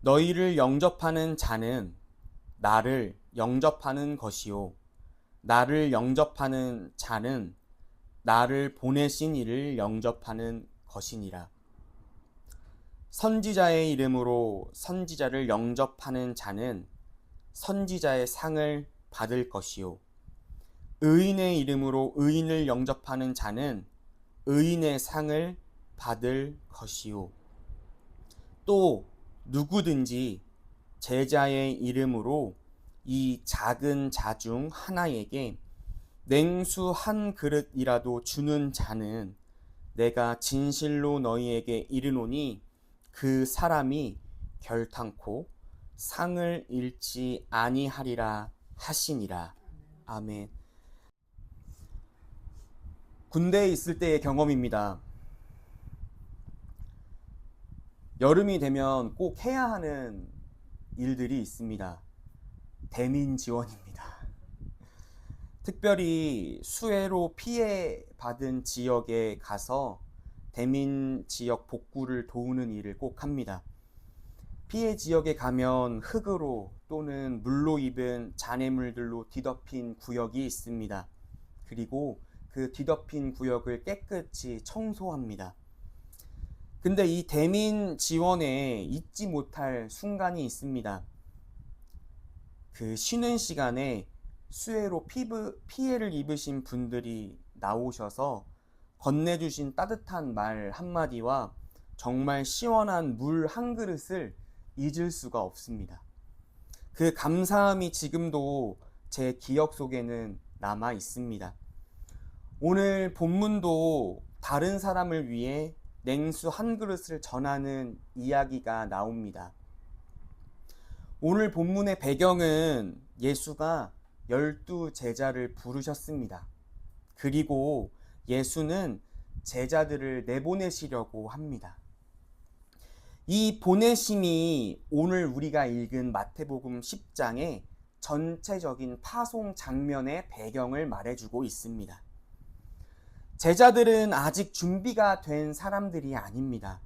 너희를 영접하는 자는 나를 영접하는 것이요. 나를 영접하는 자는 나를 보내신 이를 영접하는 것이니라. 선지자의 이름으로 선지자를 영접하는 자는 선지자의 상을 받을 것이요. 의인의 이름으로 의인을 영접하는 자는 의인의 상을 받을 것이요. 또 누구든지 제자의 이름으로 이 작은 자 중 하나에게 냉수 한 그릇이라도 주는 자는 내가 진실로 너희에게 이르노니 그 사람이 결탄코 상을 잃지 아니하리라 하시니라. 아멘. 군대에 있을 때의 경험입니다. 여름이 되면 꼭 해야 하는 일들이 있습니다. 대민 지원입니다. 특별히 수해로 피해받은 지역에 가서 대민 지역 복구를 도우는 일을 꼭 합니다. 피해 지역에 가면 흙으로 또는 물로 입은 잔해물들로 뒤덮인 구역이 있습니다. 그리고 그 뒤덮인 구역을 깨끗이 청소합니다. 근데 이 대민 지원에 잊지 못할 순간이 있습니다. 그 쉬는 시간에 수해로 피해를 입으신 분들이 나오셔서 건네주신 따뜻한 말 한마디와 정말 시원한 물 한 그릇을 잊을 수가 없습니다. 그 감사함이 지금도 제 기억 속에는 남아 있습니다. 오늘 본문도 다른 사람을 위해 냉수 한 그릇을 전하는 이야기가 나옵니다. 오늘 본문의 배경은 예수가 12 제자를 부르셨습니다. 그리고 예수는 제자들을 내보내시려고 합니다. 이 보내심이 오늘 우리가 읽은 마태복음 10장의 전체적인 파송 장면의 배경을 말해주고 있습니다. 제자들은 아직 준비가 된 사람들이 아닙니다.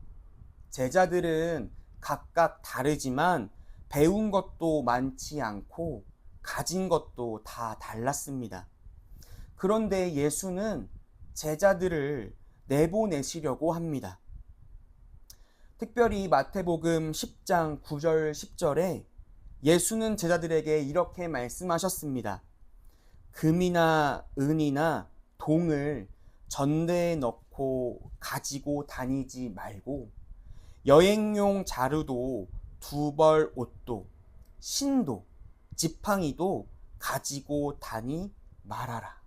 제자들은 각각 다르지만 배운 것도 많지 않고 가진 것도 다 달랐습니다. 그런데 예수는 제자들을 내보내시려고 합니다. 특별히 마태복음 10장 9절 10절에 예수는 제자들에게 이렇게 말씀하셨습니다. 금이나 은이나 동을 전대에 넣고 가지고 다니지 말고 여행용 자루도 두벌 옷도 신도 지팡이도 가지고 다니 말아라.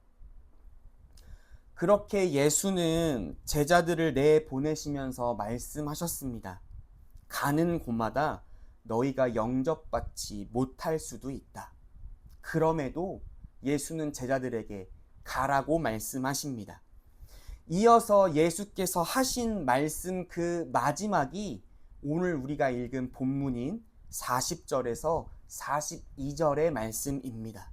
그렇게 예수는 제자들을 내보내시면서 말씀하셨습니다. 가는 곳마다 너희가 영접받지 못할 수도 있다. 그럼에도 예수는 제자들에게 가라고 말씀하십니다. 이어서 예수께서 하신 말씀 그 마지막이 오늘 우리가 읽은 본문인 40절에서 42절의 말씀입니다.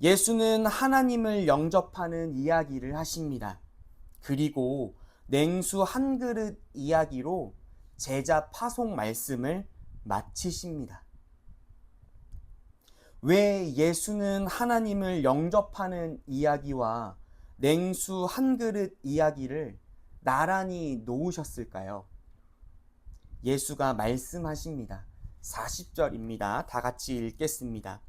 예수는 하나님을 영접하는 이야기를 하십니다. 그리고 냉수 한 그릇 이야기로 제자 파송 말씀을 마치십니다. 왜 예수는 하나님을 영접하는 이야기와 냉수 한 그릇 이야기를 나란히 놓으셨을까요? 예수가 말씀하십니다. 40절입니다. 다 같이 읽겠습니다.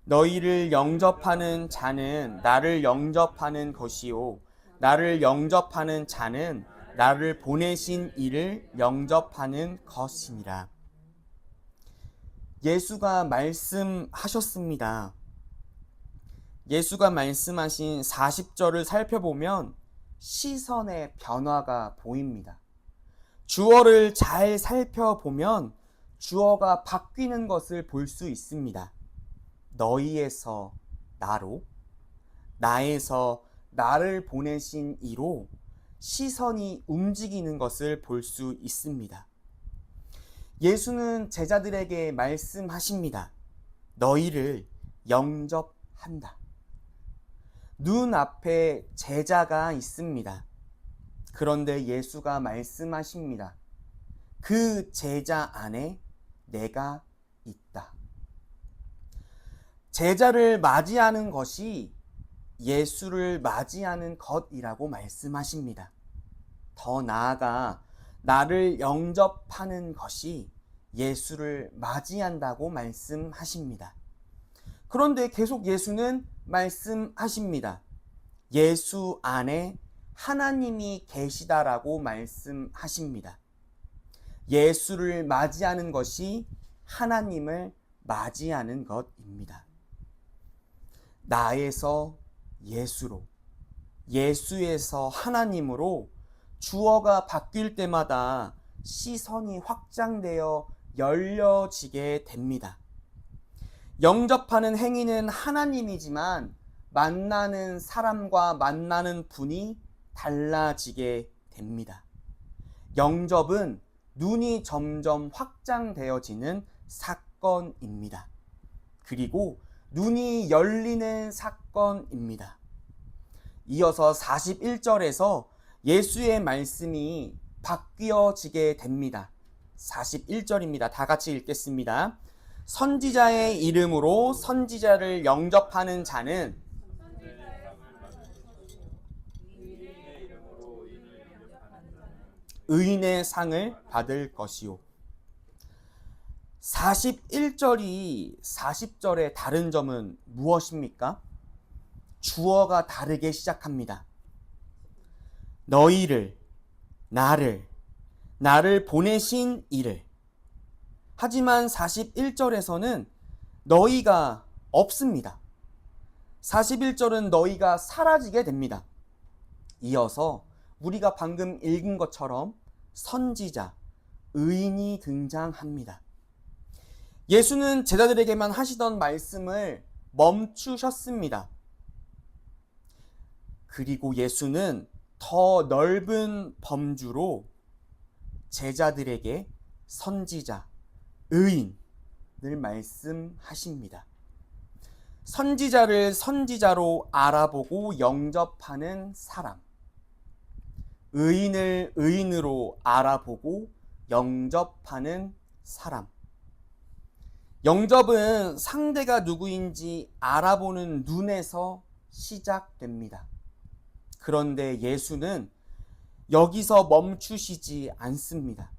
너희를 영접하는 자는 나를 영접하는 것이요. 나를 영접하는 자는 나를 보내신 이를 영접하는 것이니라. 예수가 말씀하셨습니다. 예수가 말씀하신 40절을 살펴보면 시선의 변화가 보입니다. 주어를 잘 살펴보면 주어가 바뀌는 것을 볼 수 있습니다. 너희에서 나로, 나에서 나를 보내신 이로 시선이 움직이는 것을 볼 수 있습니다. 예수는 제자들에게 말씀하십니다. 너희를 영접한다. 눈앞에 제자가 있습니다. 그런데 예수가 말씀하십니다. 그 제자 안에 내가 있다. 제자를 맞이하는 것이 예수를 맞이하는 것이라고 말씀하십니다. 더 나아가 나를 영접하는 것이 예수를 맞이한다고 말씀하십니다. 그런데 계속 예수는 말씀하십니다. 예수 안에 하나님이 계시다라고 말씀하십니다. 예수를 맞이하는 것이 하나님을 맞이하는 것입니다. 나에서 예수로, 예수에서 하나님으로 주어가 바뀔 때마다 시선이 확장되어 열려지게 됩니다. 영접하는 행위는 하나님이지만 만나는 사람과 만나는 분이 달라지게 됩니다. 영접은 눈이 점점 확장되어지는 사건입니다. 그리고 눈이 열리는 사건입니다. 이어서 41절에서 예수의 말씀이 바뀌어지게 됩니다. 41절입니다. 다 같이 읽겠습니다. 선지자의 이름으로 선지자를 영접하는 자는 의인의 상을 받을 것이요. 41절이 40절의 다른 점은 무엇입니까? 주어가 다르게 시작합니다. 너희를, 나를 보내신 이를. 하지만 41절에서는 너희가 없습니다. 41절은 너희가 사라지게 됩니다. 이어서 우리가 방금 읽은 것처럼 선지자, 의인이 등장합니다. 예수는 제자들에게만 하시던 말씀을 멈추셨습니다. 그리고 예수는 더 넓은 범주로 제자들에게 선지자, 의인을 말씀하십니다. 선지자를 선지자로 알아보고 영접하는 사람, 의인을 의인으로 알아보고 영접하는 사람. 영접은 상대가 누구인지 알아보는 눈에서 시작됩니다. 그런데 예수는 여기서 멈추시지 않습니다.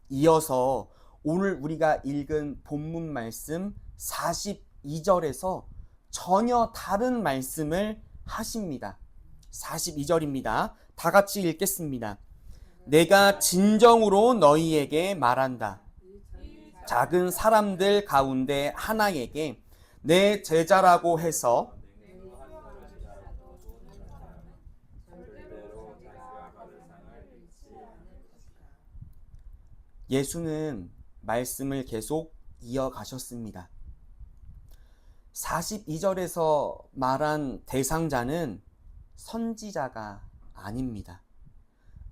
이어서 오늘 우리가 읽은 본문 말씀 42절에서 전혀 다른 말씀을 하십니다. 42절입니다. 다 같이 읽겠습니다. 내가 진정으로 너희에게 말한다. 작은 사람들 가운데 하나에게 내 제자라고 해서 예수는 말씀을 계속 이어가셨습니다. 42절에서 말한 대상자는 선지자가 아닙니다.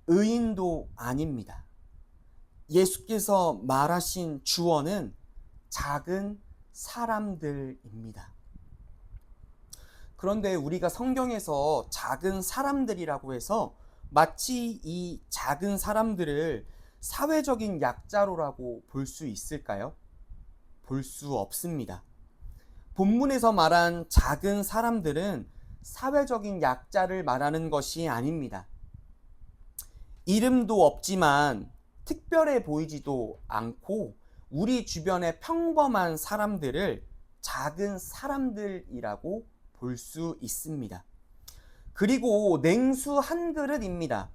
의인도 아닙니다. 예수께서 말하신 주어는 작은 사람들입니다. 그런데 우리가 성경에서 작은 사람들이라고 해서 마치 이 작은 사람들을 사회적인 약자로라고 볼 수 있을까요? 볼 수 없습니다. 본문에서 말한 작은 사람들은 사회적인 약자를 말하는 것이 아닙니다. 이름도 없지만 특별해 보이지도 않고 우리 주변의 평범한 사람들을 작은 사람들이라고 볼 수 있습니다. 그리고 냉수 한 그릇입니다.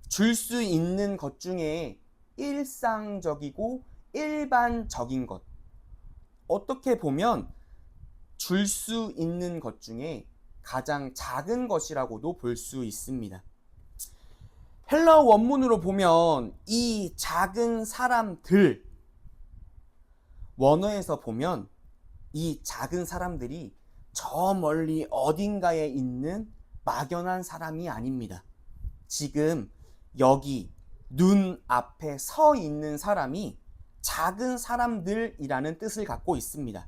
줄 수 있는 것 중에 일상적이고 일반적인 것. 어떻게 보면 줄 수 있는 것 중에 가장 작은 것이라고도 볼 수 있습니다. 헬라어 원문으로 보면 이 작은 사람들, 원어에서 보면 이 작은 사람들이 저 멀리 어딘가에 있는 막연한 사람이 아닙니다. 지금 여기 눈 앞에 서 있는 사람이 작은 사람들이라는 뜻을 갖고 있습니다.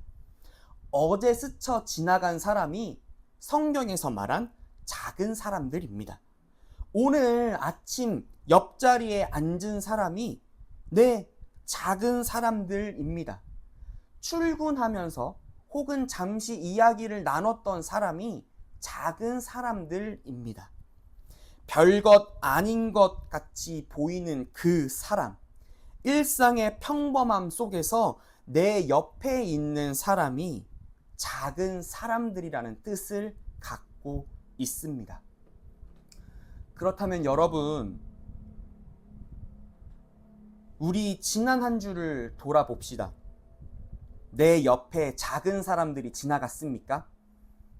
어제 스쳐 지나간 사람이 성경에서 말한 작은 사람들입니다. 오늘 아침 옆자리에 앉은 사람이 내 작은 사람들입니다. 출근하면서 혹은 잠시 이야기를 나눴던 사람이 작은 사람들입니다. 별것 아닌 것 같이 보이는 그 사람, 일상의 평범함 속에서 내 옆에 있는 사람이 작은 사람들이라는 뜻을 갖고 있습니다. 그렇다면 여러분, 우리 지난 한 주를 돌아봅시다. 내 옆에 작은 사람들이 지나갔습니까?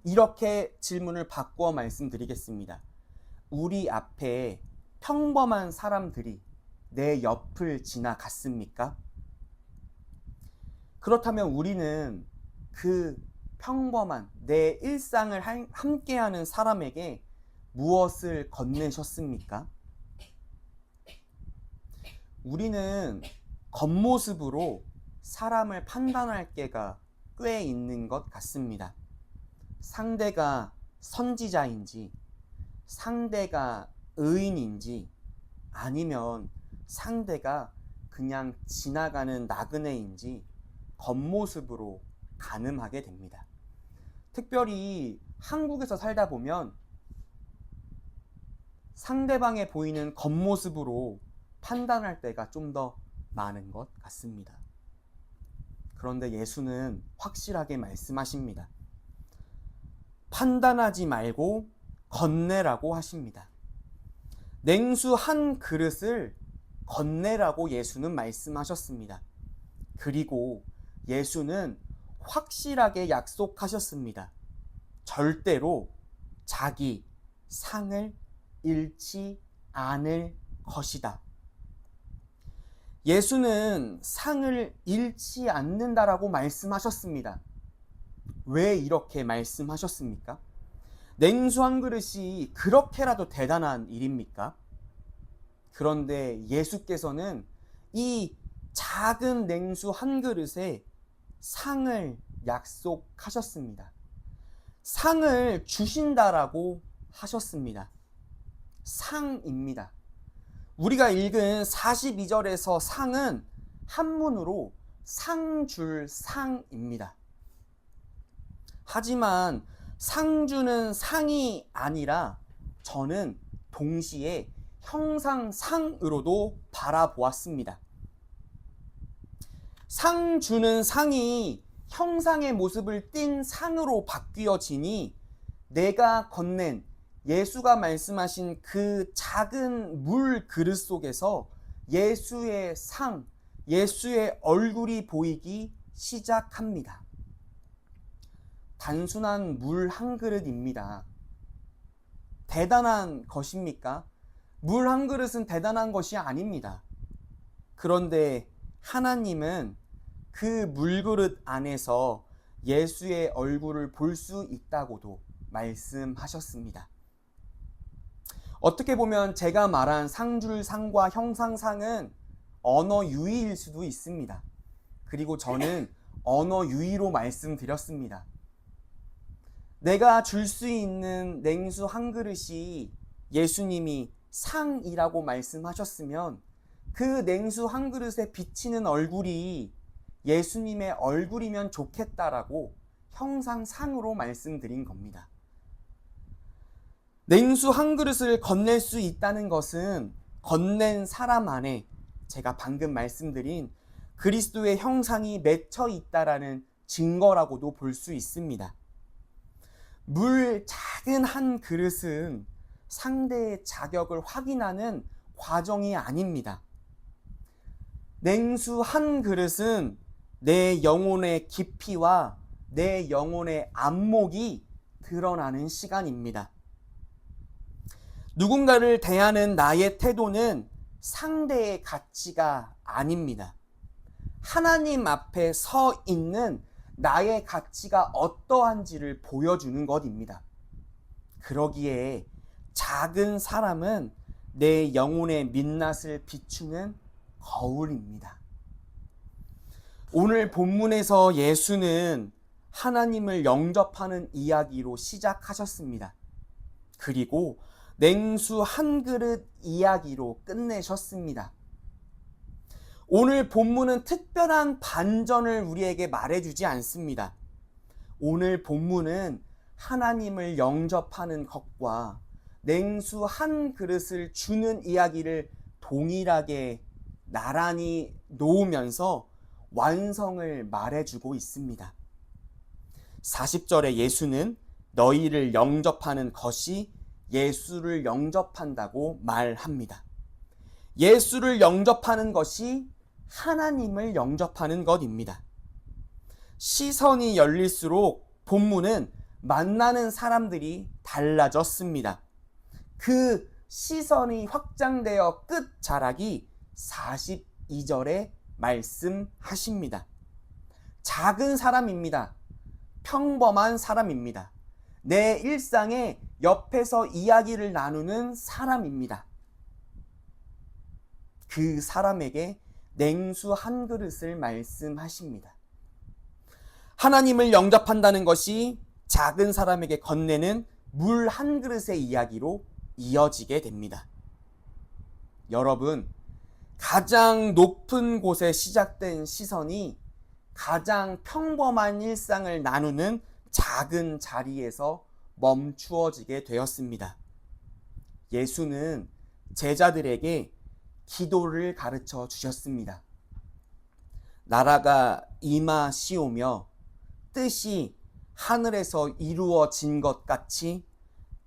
이렇게 질문을 바꾸어 말씀드리겠습니다. 우리 앞에 평범한 사람들이 내 옆을 지나갔습니까? 그렇다면 우리는 그 평범한 내 일상을 함께하는 사람에게 무엇을 건네셨습니까? 우리는 겉모습으로 사람을 판단할 게가 꽤 있는 것 같습니다. 상대가 선지자인지, 상대가 의인인지, 아니면 상대가 그냥 지나가는 나그네인지 겉모습으로 가늠하게 됩니다. 특별히 한국에서 살다 보면 상대방에 보이는 겉모습으로 판단할 때가 좀 더 많은 것 같습니다. 그런데 예수는 확실하게 말씀하십니다. 판단하지 말고 건네라고 하십니다. 냉수 한 그릇을 건네라고 예수는 말씀하셨습니다. 그리고 예수는 확실하게 약속하셨습니다. 절대로 자기 상을 잃지 않을 것이다. 예수는 상을 잃지 않는다라고 말씀하셨습니다. 왜 이렇게 말씀하셨습니까? 냉수 한 그릇이 그렇게라도 대단한 일입니까? 그런데 예수께서는 이 작은 냉수 한 그릇에 상을 약속하셨습니다. 상을 주신다라고 하셨습니다. 상입니다. 우리가 읽은 42절에서 상은 한문으로 상 줄 상입니다. 하지만 상 주는 상이 아니라 저는 동시에 형상상으로도 바라보았습니다. 상 주는 상이 형상의 모습을 띤 상으로 바뀌어지니 내가 건넨 예수가 말씀하신 그 작은 물 그릇 속에서 예수의 상, 예수의 얼굴이 보이기 시작합니다. 단순한 물 한 그릇입니다. 대단한 것입니까? 물 한 그릇은 대단한 것이 아닙니다. 그런데 하나님은 그 물그릇 안에서 예수의 얼굴을 볼 수 있다고도 말씀하셨습니다. 어떻게 보면 제가 말한 상줄 상과 형상상은 언어 유희일 수도 있습니다. 그리고 저는 언어 유희로 말씀드렸습니다. 내가 줄 수 있는 냉수 한 그릇이 예수님이 상이라고 말씀하셨으면 그 냉수 한 그릇에 비치는 얼굴이 예수님의 얼굴이면 좋겠다라고 형상상으로 말씀드린 겁니다. 냉수 한 그릇을 건넬 수 있다는 것은 건넨 사람 안에 제가 방금 말씀드린 그리스도의 형상이 맺혀 있다라는 증거라고도 볼 수 있습니다. 물 작은 한 그릇은 상대의 자격을 확인하는 과정이 아닙니다. 냉수 한 그릇은 내 영혼의 깊이와 내 영혼의 안목이 드러나는 시간입니다. 누군가를 대하는 나의 태도는 상대의 가치가 아닙니다. 하나님 앞에 서 있는 나의 가치가 어떠한지를 보여주는 것입니다. 그러기에 작은 사람은 내 영혼의 민낯을 비추는 거울입니다. 오늘 본문에서 예수는 하나님을 영접하는 이야기로 시작하셨습니다. 그리고 냉수 한 그릇 이야기로 끝내셨습니다. 오늘 본문은 특별한 반전을 우리에게 말해주지 않습니다. 오늘 본문은 하나님을 영접하는 것과 냉수 한 그릇을 주는 이야기를 동일하게 나란히 놓으면서 완성을 말해주고 있습니다. 40절에 예수는 너희를 영접하는 것이 예수를 영접한다고 말합니다. 예수를 영접하는 것이 하나님을 영접하는 것입니다. 시선이 열릴수록 본문은 만나는 사람들이 달라졌습니다. 그 시선이 확장되어 끝자락이 42절에 말씀하십니다. 작은 사람입니다. 평범한 사람입니다. 내 일상에 옆에서 이야기를 나누는 사람입니다. 그 사람에게 냉수 한 그릇을 말씀하십니다. 하나님을 영접한다는 것이 작은 사람에게 건네는 물 한 그릇의 이야기로 이어지게 됩니다. 여러분, 가장 높은 곳에 시작된 시선이 가장 평범한 일상을 나누는 작은 자리에서 멈추어지게 되었습니다. 예수는 제자들에게 기도를 가르쳐 주셨습니다. 나라가 임하시오며 뜻이 하늘에서 이루어진 것 같이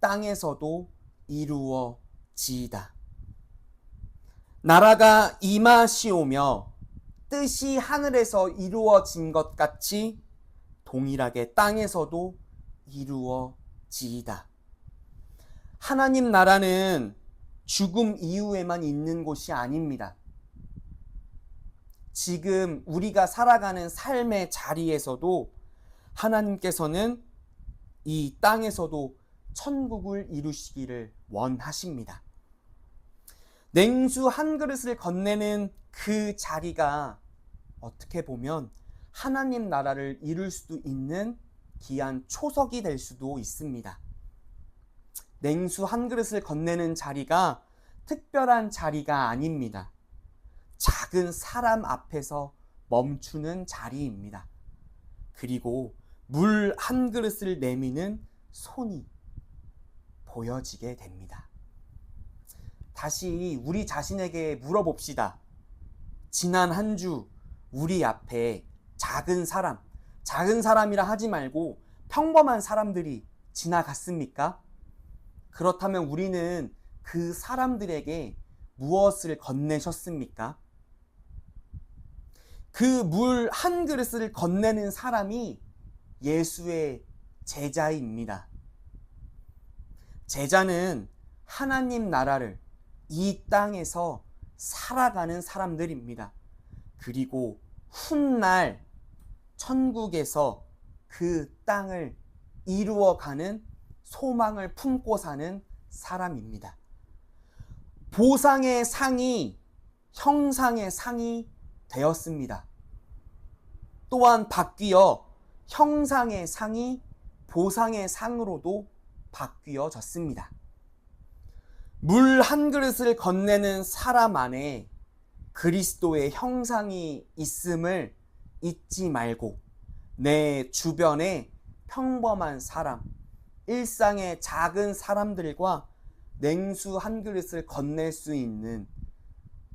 땅에서도 이루어지이다. 나라가 임하시오며 뜻이 하늘에서 이루어진 것 같이 동일하게 땅에서도 이루어지이다. 하나님 나라는 죽음 이후에만 있는 곳이 아닙니다. 지금 우리가 살아가는 삶의 자리에서도 하나님께서는 이 땅에서도 천국을 이루시기를 원하십니다. 냉수 한 그릇을 건네는 그 자리가 어떻게 보면 하나님 나라를 이룰 수도 있는 귀한 초석이 될 수도 있습니다. 냉수 한 그릇을 건네는 자리가 특별한 자리가 아닙니다. 작은 사람 앞에서 멈추는 자리입니다. 그리고 물 한 그릇을 내미는 손이 보여지게 됩니다. 다시 우리 자신에게 물어봅시다. 지난 한 주 우리 앞에 작은 사람이라 하지 말고 평범한 사람들이 지나갔습니까? 그렇다면 우리는 그 사람들에게 무엇을 건네셨습니까? 그 물 한 그릇을 건네는 사람이 예수의 제자입니다. 제자는 하나님 나라를 이 땅에서 살아가는 사람들입니다. 그리고 훗날 천국에서 그 땅을 이루어가는 소망을 품고 사는 사람입니다. 보상의 상이 형상의 상이 되었습니다. 또한 바뀌어 형상의 상이 보상의 상으로도 바뀌어졌습니다. 물 한 그릇을 건네는 사람 안에 그리스도의 형상이 있음을 잊지 말고 내 주변에 평범한 사람, 일상의 작은 사람들과 냉수 한 그릇을 건넬 수 있는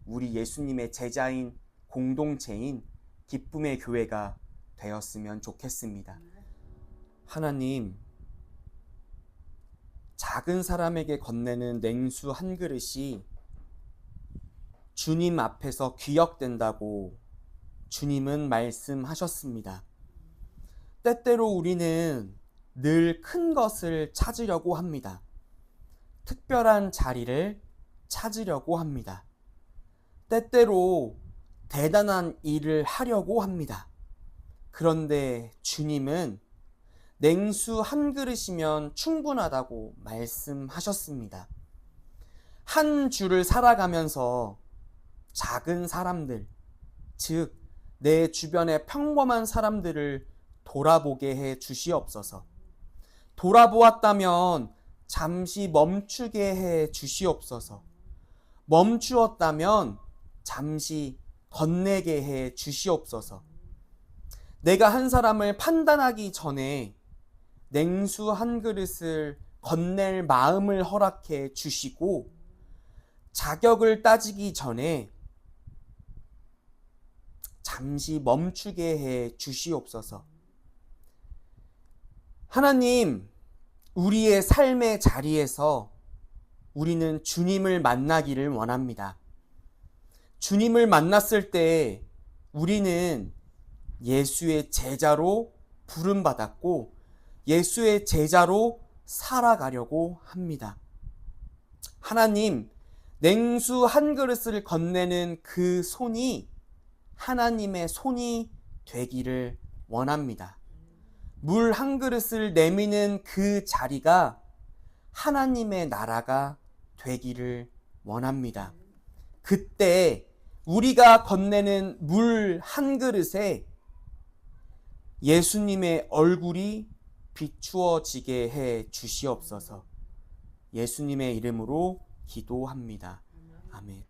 우리 예수님의 제자인 공동체인 기쁨의 교회가 되었으면 좋겠습니다. 하나님, 작은 사람에게 건네는 냉수 한 그릇이 주님 앞에서 귀역된다고 주님은 말씀하셨습니다. 때때로 우리는 늘 큰 것을 찾으려고 합니다. 특별한 자리를 찾으려고 합니다. 때때로 대단한 일을 하려고 합니다. 그런데 주님은 냉수 한 그릇이면 충분하다고 말씀하셨습니다. 한 주를 살아가면서 작은 사람들, 즉 내 주변의 평범한 사람들을 돌아보게 해 주시옵소서. 돌아보았다면 잠시 멈추게 해 주시옵소서. 멈추었다면 잠시 건네게 해 주시옵소서. 내가 한 사람을 판단하기 전에 냉수 한 그릇을 건넬 마음을 허락해 주시고, 자격을 따지기 전에 잠시 멈추게 해 주시옵소서. 하나님, 우리의 삶의 자리에서 우리는 주님을 만나기를 원합니다. 주님을 만났을 때 우리는 예수의 제자로 부름받았고 예수의 제자로 살아가려고 합니다. 하나님, 냉수 한 그릇을 건네는 그 손이 하나님의 손이 되기를 원합니다. 물 한 그릇을 내미는 그 자리가 하나님의 나라가 되기를 원합니다. 그때 우리가 건네는 물 한 그릇에 예수님의 얼굴이 비추어지게 해 주시옵소서. 예수님의 이름으로 기도합니다. 아멘.